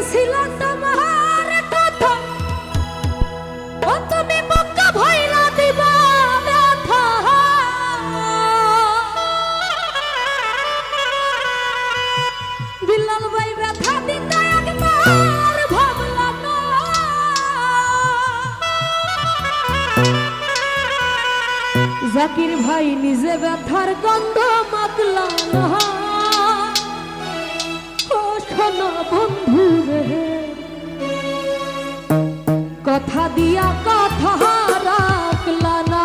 ছিল তোমার কথা, ও তুমি বুকে ভইলা দিবা ব্যথা। বিলাল ভাই ব্যথা দিতে একবার ভাবলা না, জাকির ভাই নিজে ব্যথার গন্ধ মাখলা না। ও শোনো বন্ধু রে, কথা দিয়া কথা রাখলা না।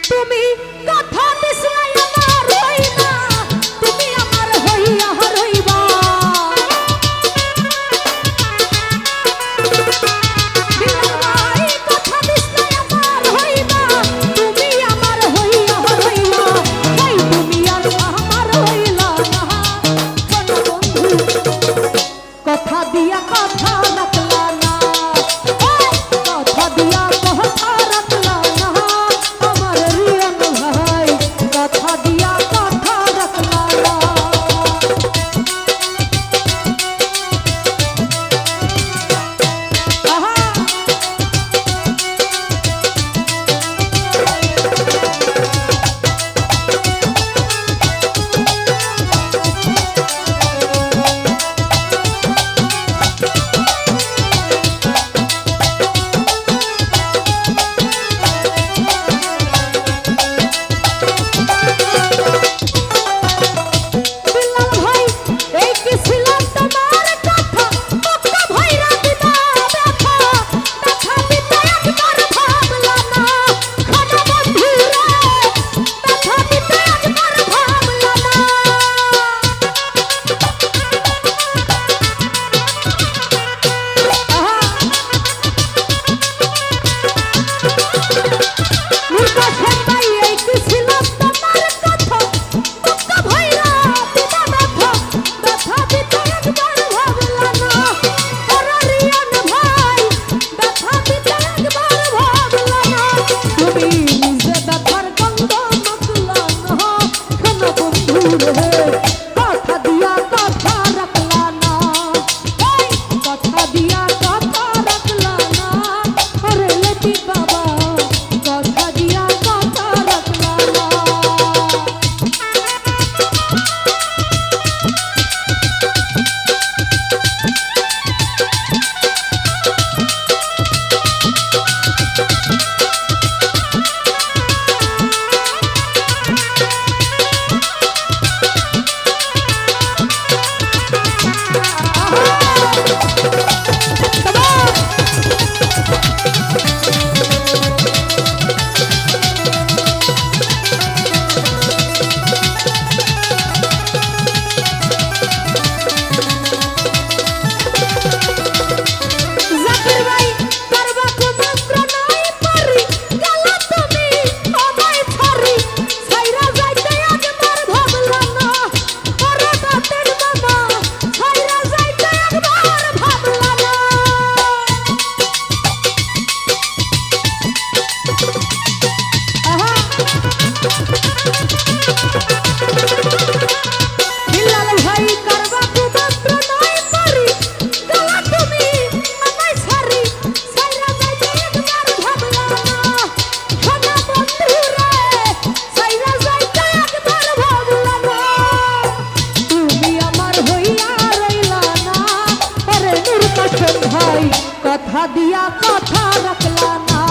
তুমি কথা দিছলা আমার হইনা, তুমি আমার হইয়া রইবা। বিলাল ভাই কথা দিছলা আমার হইনা, তুমি আমার হইয়া রইলা। ভাই তুমি আর আমার হইলা না। শোনো বন্ধু, কথা দিয়া কথা রাখলা না, কথা দিয়া কথা রাখলা না। আমার রিয়ন ভাই কথা দিয়া কথা রাখলা না। আহা বিলাল ভাই এই কি ছিল তোমার কথা, বুকে ভইরা দিবা ব্যথা। ব্যথা দিতে একবার ভাবলা না। শোনো বন্ধু রে, ব্যথা দিতে একবার ভাবলা না। আহা মুর্শিদ ভাই এই কি ছিল তোমার কথা, বুকে ভইরা দিবা ব্যথা। ব্যথা দিতে একবার ভাবলা না। ওরে রিয়ন ভাই ব্যথা দিতে একবার ভাবলা না। তুমি নিজে ব্যথার গন্ধ মাখলা না। শোনো বন্ধু রে, কথা দিয়া কথা রাখলা না। এই কথা দিয়া কথা রাখলা না। ওরে লতি বাবা কথা দিয়া কথা রাখলা না। জাকির ভাই করবা কুমন্ত্র নাই পারি, গেলা তুমি আমায় ছাড়ি। ছাইরা যাইতে একবার ভাবলা না। ওরে বাতের মামা ছাইরা যাইতে একবার ভাবলা না। আহা বিলাল ভাই করবা কুমন্ত্র নাই পারি, গেলা তুমি আমায় ছাড়ি। ছাইরা যাইতে একবার ভাবলা না। শোনো বন্ধু রে, ছাইরা যাইতে একবার ভাবলা না। তুমি আমার হইয়া রইলা না। ওরে মুর্শিদ ভাই কথা দিয়া কথা রাখলা না।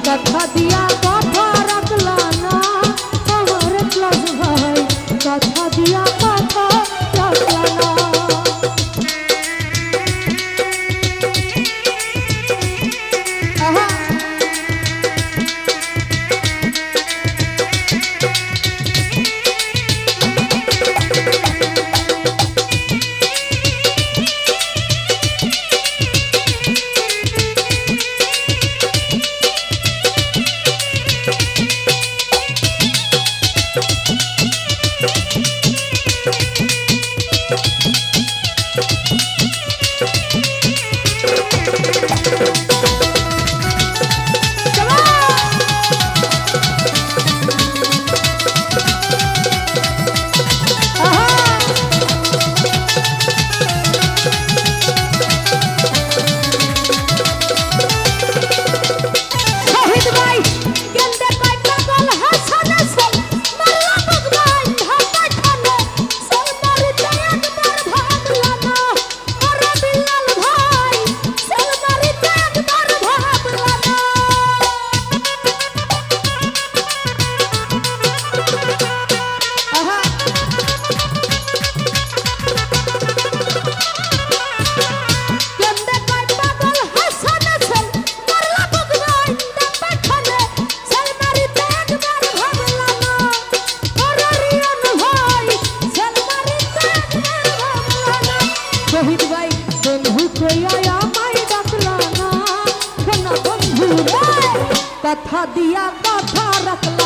কথা দিয়া কথা রাখলা না। আমার ক্লাস ভাই কথা দিয়া কথা রাখলা না। আহা কথা দিয়া কথা রাখলাম